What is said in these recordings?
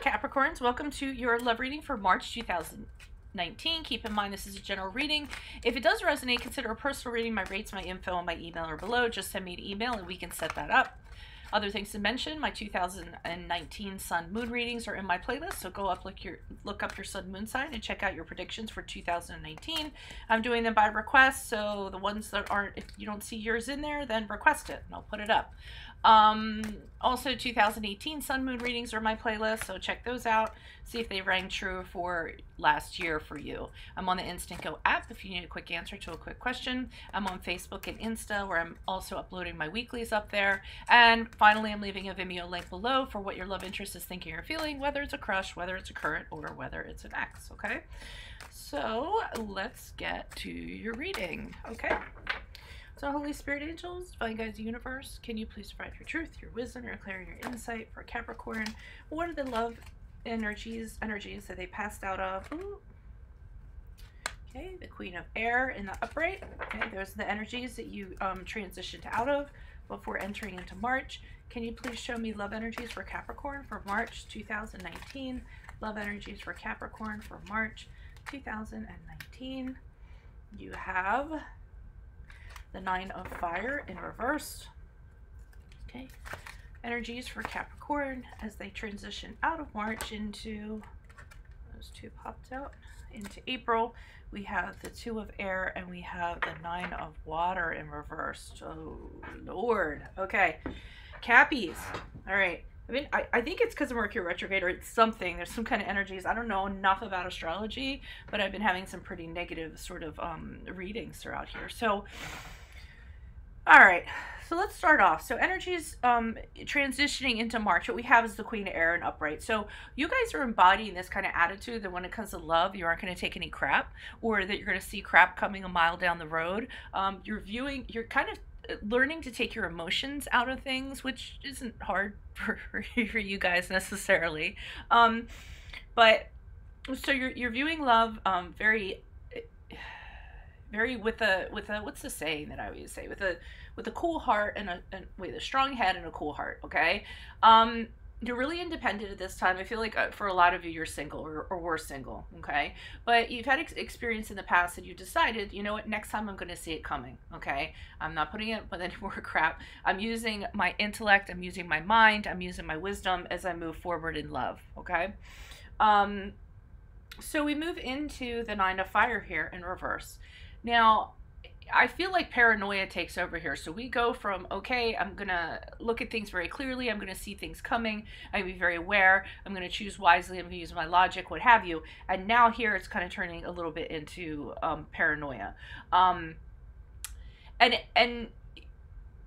Capricorns, welcome to your love reading for March 2019. Keep in mind this is a general reading. If it does resonate, consider a personal reading. My rates, my info, and my email are below. Just send me an email and we can set that up. Other things to mention, my 2019 Sun Moon readings are in my playlist, so go up, look up your Sun Moon sign and check out your predictions for 2019. I'm doing them by request, so the ones that aren't, if you don't see yours in there, then request it and I'll put it up. Also 2018 Sun Moon readings are my playlist, so check those out. See if they rang true for last year for you. I'm on the Instant Go app if you need a quick answer to a quick question. I'm on Facebook and Insta, where I'm also uploading my weeklies up there. And finally, I'm leaving a Vimeo link below for what your love interest is thinking or feeling, whether it's a crush, whether it's a current, or whether it's an ex, okay? So let's get to your reading, okay? So Holy Spirit angels, divine guides, universe, can you please provide your truth, your wisdom, your clarity, your insight for Capricorn? What are the love energies that they passed out of? Ooh. Okay, the Queen of Air in the upright. Okay, those are the energies that you transitioned out of before entering into March. Can you please show me love energies for Capricorn for March 2019? Love energies for Capricorn for March 2019. You have the Nine of Fire in reverse. Okay, energies for Capricorn as they transition out of March into, those two popped out, into April. We have the Two of Air and we have the Nine of Water in reverse. Oh Lord. Okay, Cappies. All right. I mean, I think it's because of Mercury retrograde, or it's something. There's some kind of energies. I don't know enough about astrology, but I've been having some pretty negative sort of readings throughout here. So, all right. So let's start off. So energies transitioning into March. What we have is the Queen of Air and upright. So you guys are embodying this kind of attitude that when it comes to love, you aren't going to take any crap, or that you're going to see crap coming a mile down the road. You're kind of learning to take your emotions out of things, which isn't hard for you guys necessarily. But so you're viewing love very with a what's the saying that I always say, with a cool heart and a strong head and a cool heart. Okay, you're really independent at this time. I feel like for a lot of you, you're single or were single. Okay, but you've had experience in the past and you decided, you know what, next time I'm going to see it coming. Okay, I'm not putting it with any more crap. I'm using my intellect, I'm using my mind, I'm using my wisdom as I move forward in love. Okay, so we move into the Nine of Fire here in reverse. Now, I feel like paranoia takes over here. So we go from, okay, I'm going to look at things very clearly. I'm going to see things coming. I'm going to be very aware. I'm going to choose wisely. I'm going to use my logic, what have you. And now here it's kind of turning a little bit into paranoia. And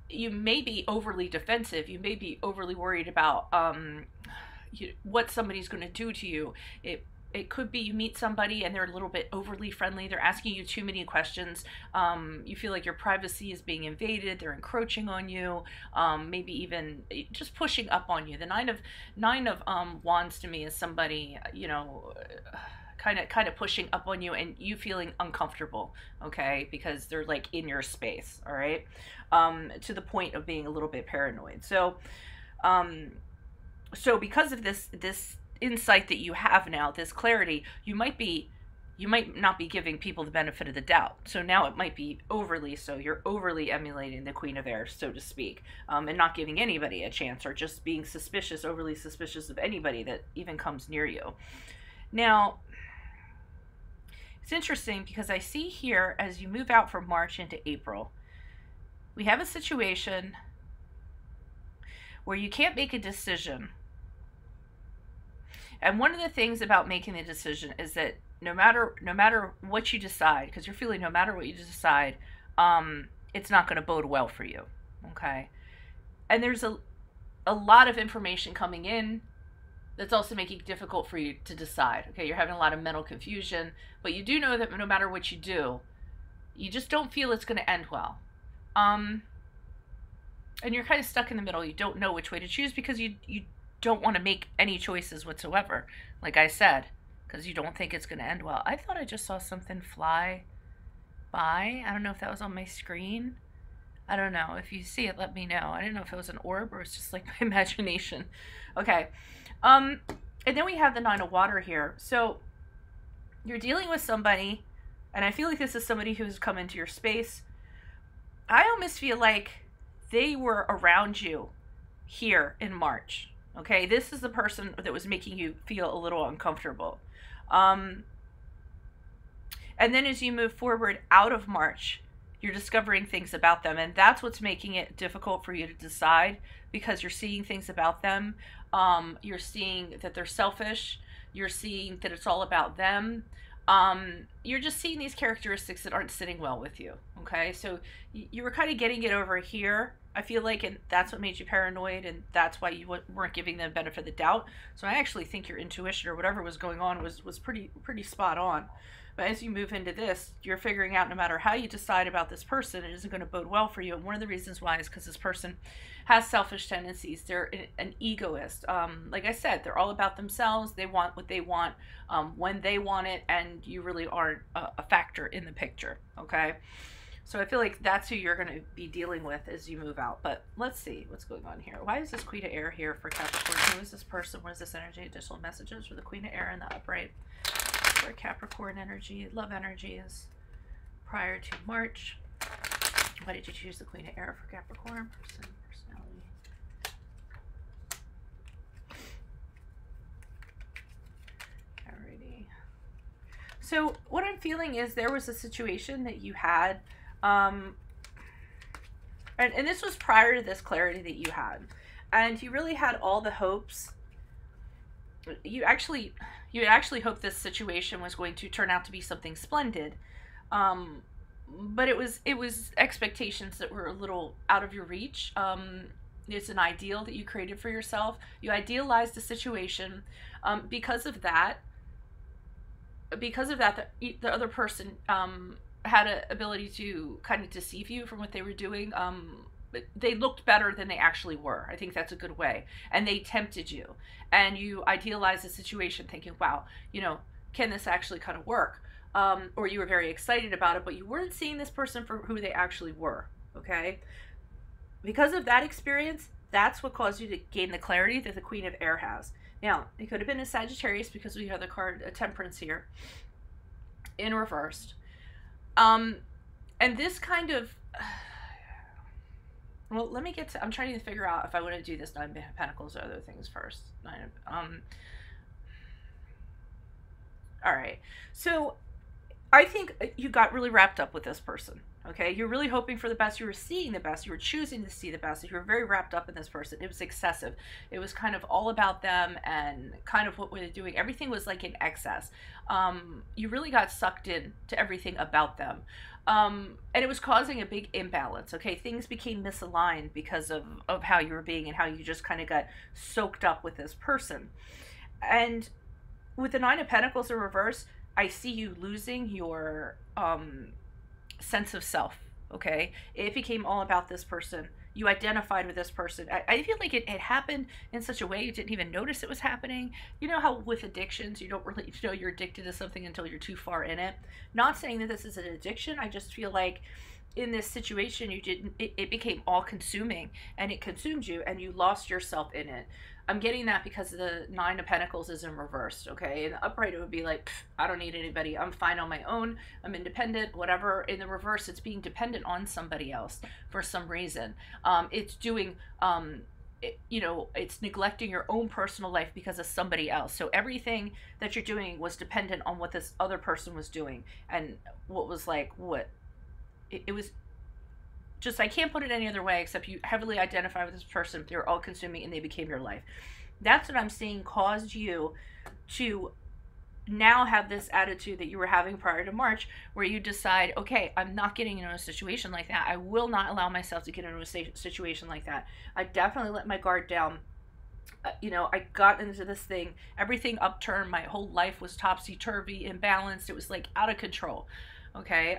you may be overly defensive. You may be overly worried about what somebody's going to do to you. It could be you meet somebody and they're a little bit overly friendly. They're asking you too many questions. You feel like your privacy is being invaded. They're encroaching on you. Maybe even just pushing up on you. The Nine of Wands to me is somebody, you know, kind of pushing up on you and you feeling uncomfortable. Okay, because they're like in your space. All right, to the point of being a little bit paranoid. So, because of this insight that you have now, this clarity, you might not be giving people the benefit of the doubt. So now it might be overly so. You're overly emulating the Queen of Air, so to speak, and not giving anybody a chance, or just being suspicious, overly suspicious of anybody that even comes near you. Now, it's interesting because I see here as you move out from March into April, we have a situation where you can't make a decision. And one of the things about making the decision is that no matter what you decide, because you're feeling no matter what you decide, it's not going to bode well for you. Okay, and there's a lot of information coming in that's also making it difficult for you to decide. Okay, you're having a lot of mental confusion, but you do know that no matter what you do, you just don't feel it's going to end well. And you're kind of stuck in the middle. You don't know which way to choose because you don't want to make any choices whatsoever, like I said, because you don't think it's going to end well. I thought I just saw something fly by. I don't know if that was on my screen. I don't know. If you see it, let me know. I didn't know if it was an orb or it's just like my imagination. Okay. And then we have the Nine of Water here. So you're dealing with somebody, and I feel like this is somebody who's come into your space. I almost feel like they were around you here in March. Okay, this is the person that was making you feel a little uncomfortable. And then as you move forward out of March, you're discovering things about them, and that's what's making it difficult for you to decide, because you're seeing things about them. You're seeing that they're selfish. You're seeing that it's all about them. You're just seeing these characteristics that aren't sitting well with you. Okay, so you were kind of getting it over here, I feel like, and that's what made you paranoid, and that's why you weren't giving them benefit of the doubt. So I actually think your intuition or whatever was going on was pretty spot on. But as you move into this, you're figuring out no matter how you decide about this person, it isn't going to bode well for you. And one of the reasons why is because this person has selfish tendencies. They're an egoist. Like I said, they're all about themselves. They want what they want when they want it, and you really aren't a factor in the picture, okay? So I feel like that's who you're going to be dealing with as you move out. But let's see what's going on here. Why is this Queen of Air here for Capricorn? Who is this person? What is this energy? Additional messages for the Queen of Air in the upright. For Capricorn energy, love energy is prior to March. Why did you choose the Queen of Air for Capricorn? Personality. Alrighty. So what I'm feeling is there was a situation that you had, and this was prior to this clarity that you had, and you really had all the hopes. You actually hoped this situation was going to turn out to be something splendid, but it was expectations that were a little out of your reach. It's an ideal that you created for yourself. You idealized the situation. Because of that, the other person had an ability to kind of deceive you from what they were doing. They looked better than they actually were. I think that's a good way. And they tempted you. And you idealized the situation thinking, wow, you know, can this actually kind of work? Or you were very excited about it, but you weren't seeing this person for who they actually were, okay? Because of that experience, that's what caused you to gain the clarity that the Queen of Air has. Now, it could have been a Sagittarius because we have the card Temperance here in reversed. And this kind of... Well, let me get to... I'm trying to figure out if I want to do this Nine of Pentacles or other things first. All right. So I think you got really wrapped up with this person. Okay, you're really hoping for the best. You were seeing the best. You were choosing to see the best. You were very wrapped up in this person. It was excessive. It was kind of all about them and kind of what we're doing. Everything was like in excess. You really got sucked in to everything about them. And it was causing a big imbalance. Okay, things became misaligned because of how you were being and how you just kind of got soaked up with this person. And with the Nine of Pentacles in reverse, I see you losing your sense of self. Okay, it became all about this person. You identified with this person. I feel like it happened in such a way you didn't even notice it was happening. You know how with addictions you don't really know you're addicted to something until you're too far in it. Not saying that this is an addiction. I just feel like in this situation it became all consuming, and it consumed you and you lost yourself in it. I'm getting that because the Nine of Pentacles is in reversed, okay? In the upright, it would be like, I don't need anybody. I'm fine on my own. I'm independent, whatever. In the reverse, it's being dependent on somebody else for some reason. It's doing, you know, it's neglecting your own personal life because of somebody else. So everything that you're doing was dependent on what this other person was doing. And what was like, what? It was... Just, I can't put it any other way except you heavily identify with this person. They're all consuming and they became your life. That's what I'm seeing caused you to now have this attitude that you were having prior to March, where you decide, okay, I'm not getting into a situation like that. I will not allow myself to get into a situation like that. I definitely let my guard down. You know, I got into this thing, everything upturned. My whole life was topsy-turvy, imbalanced. It was like out of control. Okay.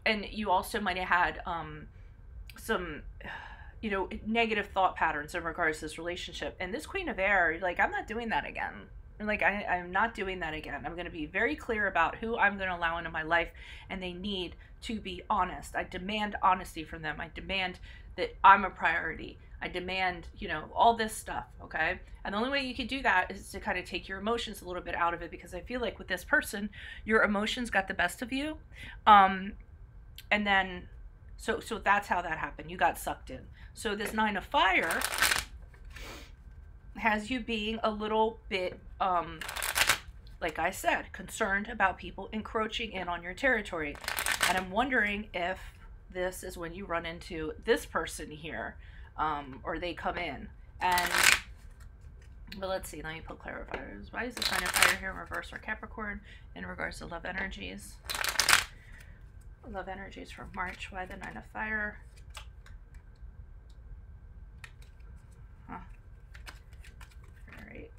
And you also might have had some, you know, negative thought patterns in regards to this relationship. And this Queen of Air, like, I'm not doing that again. Like, I'm not doing that again. I'm going to be very clear about who I'm going to allow into my life, and they need to be honest. I demand honesty from them. I demand that I'm a priority. I demand, you know, all this stuff, okay? And the only way you can do that is to kind of take your emotions a little bit out of it, because I feel like with this person, your emotions got the best of you. And then, so that's how that happened. You got sucked in. So this 9 of Fire has you being a little bit, like I said, concerned about people encroaching in on your territory. And I'm wondering if this is when you run into this person here, or they come in. And, but let's see, let me put clarifiers. Why is the 9 of Fire here in reverse for Capricorn in regards to love energies? Love energies for March. Why the 9 of Fire? Huh. All right.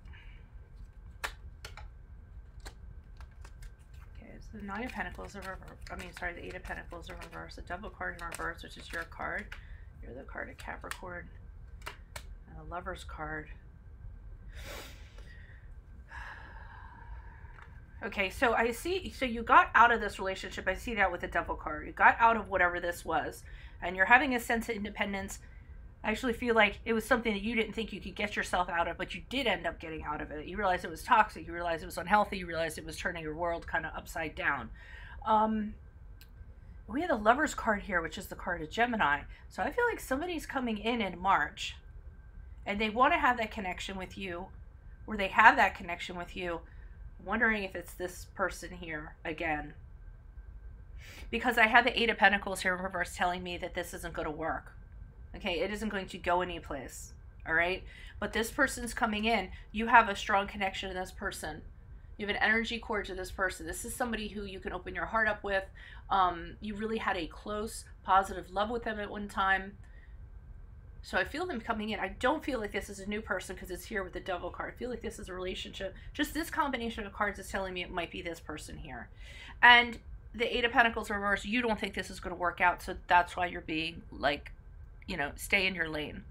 Okay, so the 9 of Pentacles in reverse. I mean, sorry, the 8 of Pentacles in reverse. The Devil card in reverse, which is your card. You're the card of Capricorn. And the Lover's card. Okay, so I see, so you got out of this relationship. I see that with the Devil card. You got out of whatever this was, and you're having a sense of independence. I actually feel like it was something that you didn't think you could get yourself out of, but you did end up getting out of it. You realized it was toxic. You realized it was unhealthy. You realized it was turning your world kind of upside down. We have the Lover's card here, which is the card of Gemini. So I feel like somebody's coming in March, and they want to have that connection with you, or they have that connection with you. I'm wondering if it's this person here again, because I have the 8 of Pentacles here in reverse telling me that this isn't going to work. Okay, it isn't going to go anyplace. All right, but this person's coming in. You have a strong connection to this person. You have an energy cord to this person. This is somebody who you can open your heart up with. You really had a close, positive love with them at one time. So I feel them coming in. I don't feel like this is a new person because it's here with the Devil card. I feel like this is a relationship. Just this combination of cards is telling me it might be this person here. And the 8 of Pentacles reverse, you don't think this is going to work out. So that's why you're being like, you know, stay in your lane.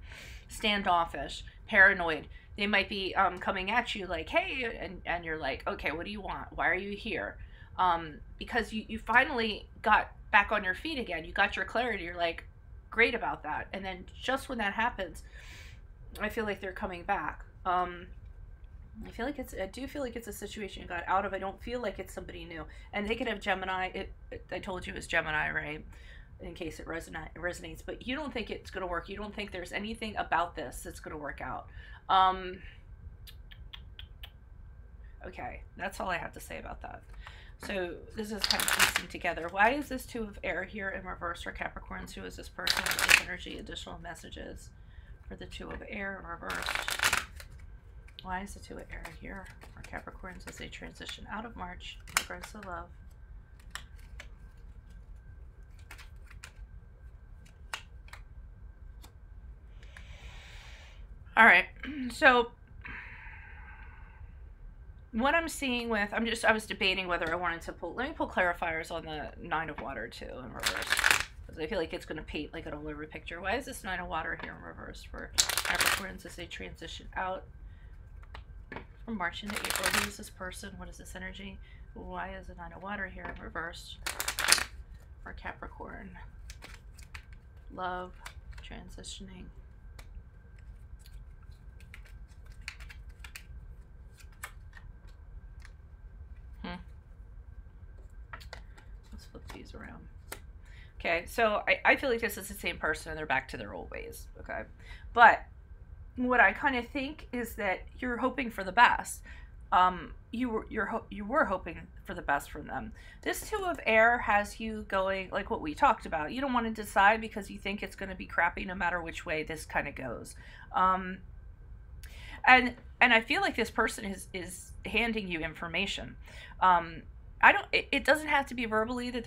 Standoffish, paranoid. They might be coming at you like, hey, and you're like, okay, what do you want? Why are you here? Because you finally got back on your feet again. You got your clarity. You're like, great about that. And then just when that happens, I feel like they're coming back. I do feel like it's a situation you got out of. I don't feel like it's somebody new. And they could have Gemini. I told you it was Gemini, right? In case it resonates. But you don't think it's going to work. You don't think there's anything about this that's going to work out. Okay, that's all I have to say about that. So this is kind of piecing together. Why is this 2 of Air here in reverse for Capricorns? Who is this person with energy? Additional messages for the 2 of Air in reverse. Why is the 2 of Air here for Capricorns as they transition out of March in regards to love? All right, so what I'm seeing with, I was debating whether I wanted to pull, let me pull clarifiers on the 9 of Water too in reverse, because I feel like it's going to paint like an all over picture. Why is this 9 of Water here in reverse for Capricorns as they transition out from March into April? Who is this person? What is this energy? Why is the 9 of Water here in reverse for Capricorn? Love, transitioning. Let's flip these around. Okay, so I feel like this is the same person and they're back to their old ways, okay? But what I kind of think is that you're hoping for the best. You were hoping for the best from them. This 2 of Air has you going, like what we talked about. You don't want to decide because you think it's going to be crappy no matter which way this kind of goes. And I feel like this person is handing you information. It doesn't have to be verbally that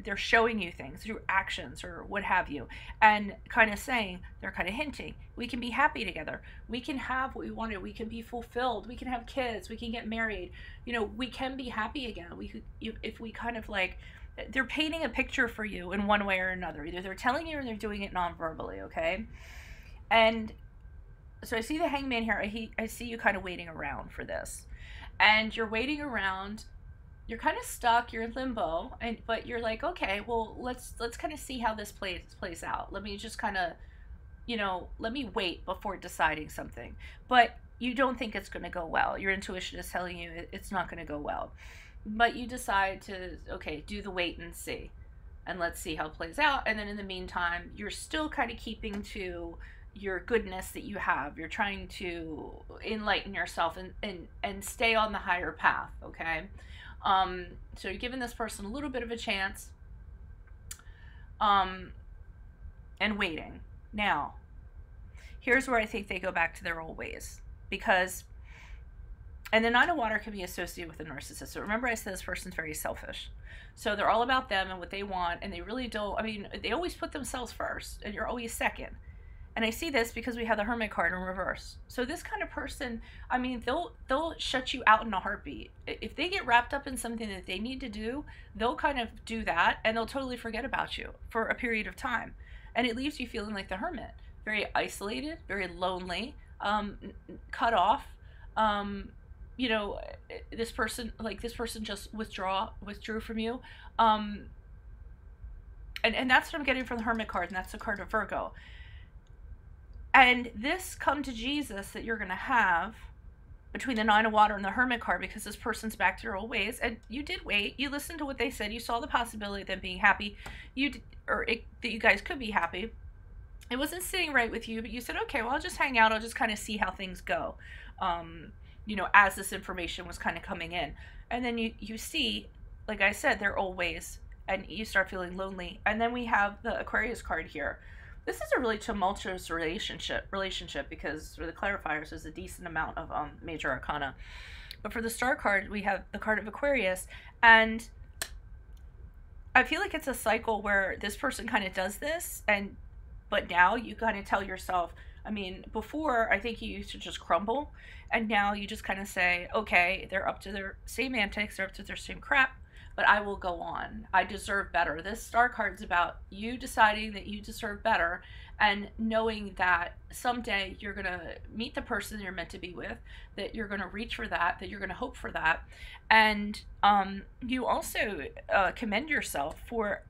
they're showing you things through actions or what have you, and kind of saying, they're kind of hinting, we can be happy together. We can have what we wanted. We can be fulfilled. We can have kids. We can get married. You know, we can be happy again. We could, if we kind of like, they're painting a picture for you in one way or another. Either they're telling you or they're doing it non-verbally, okay? And so I see the Hangman here. I see you kind of waiting around for this. And you're waiting around. You're kind of stuck. You're in limbo. But you're like, okay, well, let's kind of see how this plays out. Let me just kind of you know, let me wait before deciding something. But you don't think it's going to go well. Your intuition is telling you it's not going to go well. But you decide to, okay, do the wait and see. And let's see how it plays out. And then in the meantime, you're still kind of keeping to your goodness that you have. You're trying to enlighten yourself and stay on the higher path, okay? So you're giving this person a little bit of a chance and waiting. Now, here's where I think they go back to their old ways. Because, and the Nine of Water can be associated with a narcissist. So remember I said this person's very selfish. So they're all about them and what they want, and they really don't, I mean, they always put themselves first, and you're always second. And I see this because we have the Hermit card in reverse. So this kind of person, I mean, they'll shut you out in a heartbeat. If they get wrapped up in something that they need to do, they'll kind of do that, and they'll totally forget about you for a period of time. And it leaves you feeling like the Hermit. Very isolated, very lonely, cut off. You know, this person just withdrew from you. And that's what I'm getting from the Hermit card, and that's the card of Virgo. And this come to Jesus that you're going to have between the Nine of Water and the Hermit card, because this person's back to their old ways, and you did wait. You listened to what they said. You saw the possibility of them being happy. That you guys could be happy. It wasn't sitting right with you, but you said, okay, well, I'll just hang out. I'll just kind of see how things go. You know, as this information was kind of coming in. And then you see, like I said, their old ways, and you start feeling lonely. And then we have the Aquarius card here. This is a really tumultuous relationship because for the clarifiers, there's a decent amount of major arcana. But for the star card, we have the card of Aquarius. And I feel like it's a cycle where this person kind of does this, but now you kind of tell yourself, I mean, before, I think you used to just crumble, and now you just kind of say, okay, they're up to their same antics, they're up to their same crap, but I will go on. I deserve better. This star card's about you deciding that you deserve better, and knowing that someday you're going to meet the person you're meant to be with, that you're going to reach for that you're going to hope for that. And you also commend yourself for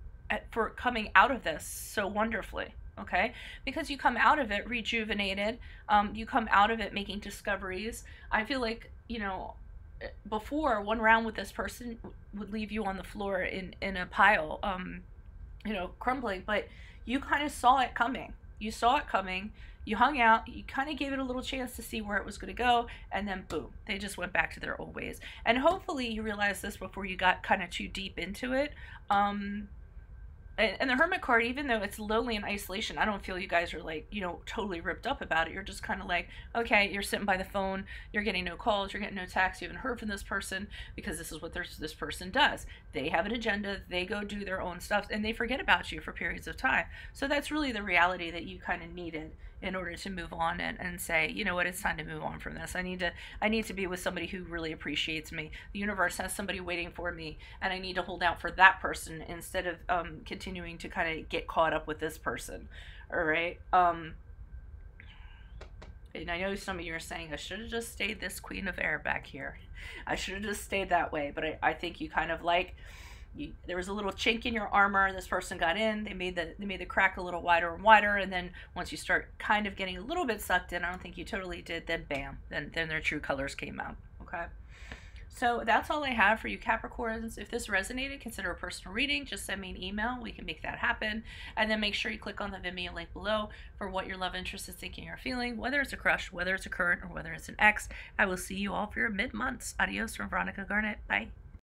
coming out of this so wonderfully. Okay, because you come out of it rejuvenated, you come out of it making discoveries. I feel like, you know, before, one round with this person would leave you on the floor in a pile, you know, crumbling, but you kind of saw it coming. You saw it coming, you hung out, you kind of gave it a little chance to see where it was going to go, and then boom, they just went back to their old ways. And hopefully you realized this before you got kind of too deep into it. And the Hermit card, even though it's lonely and isolation, I don't feel you guys are like, you know, totally ripped up about it. You're just kind of like, okay, you're sitting by the phone, you're getting no calls, you're getting no texts, you haven't heard from this person, because this is what this person does. They have an agenda, they go do their own stuff, and they forget about you for periods of time. So that's really the reality that you kind of needed in order to move on and say, you know what, it's time to move on from this. I need to be with somebody who really appreciates me. The universe has somebody waiting for me, and I need to hold out for that person instead of continuing to kind of get caught up with this person. All right. And I know some of you are saying, I should have just stayed this Queen of Air back here. I should have just stayed that way. But I think you kind of like, there was a little chink in your armor. This person got in. They made the crack a little wider and wider. And then once you start kind of getting a little bit sucked in, I don't think you totally did. Then bam, then their true colors came out. Okay. So that's all I have for you Capricorns. If this resonated, consider a personal reading. Just send me an email. We can make that happen. And then make sure you click on the Vimeo link below for what your love interest is thinking or feeling, whether it's a crush, whether it's a current, or whether it's an ex. I will see you all for your mid-months. Adios from Veronica Garnett. Bye.